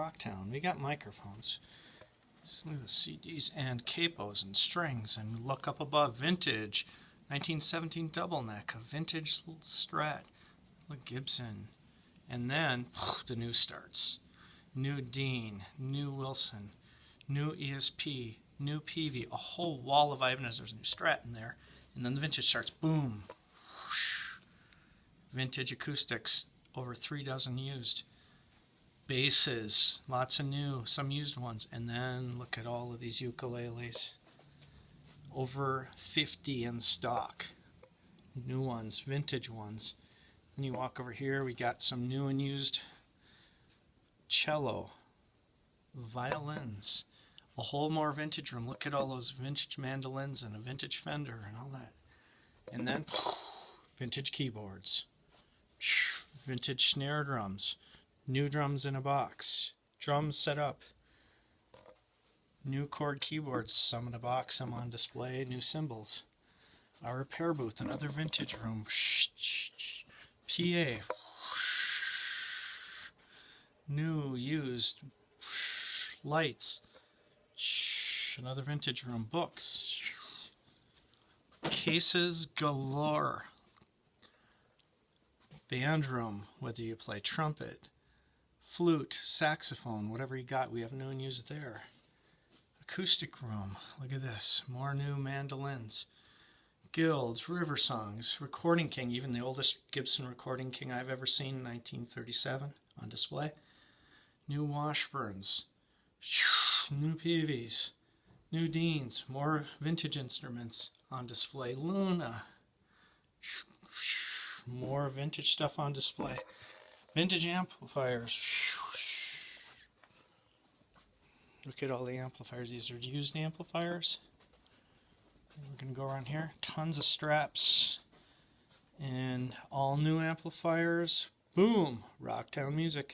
Rocktown. We got microphones. Look at the CDs and capos and strings, and look up above, vintage, 1917 double neck, a vintage Strat, look, Gibson, and then the new starts, new Dean, new Wilson, new ESP, new Peavey, a whole wall of Ibanez. There's a new Strat in there, and then the vintage starts, boom, whoosh. Vintage acoustics, over 3 dozen used. Basses, lots of new, some used ones, and then look at all of these ukuleles. Over 50 in stock. New ones, vintage ones. Then you walk over here, we got some new and used cello, violins, a whole more vintage room. Look at all those vintage mandolins and a vintage Fender and all that. And then vintage keyboards, vintage snare drums. New drums in a box. Drums set up. New chord keyboards, some in a box, some on display. New cymbals. Our repair booth, another vintage room. PA. New, used. Lights. Another vintage room. Books. Cases galore. Band room, whether you play trumpet, flute, saxophone, whatever you got, we have new and used there. Acoustic room, look at this, more new mandolins. Guilds, river songs, Recording King, even the oldest Gibson Recording King I've ever seen, 1937, on display. New Washburns, new Peaveys, new Deans, more vintage instruments on display. Luna, more vintage stuff on display. Vintage amplifiers. Look at all the amplifiers. These are used amplifiers. We're going to go around here. Tons of straps. And all new amplifiers. Boom! Rocktown music.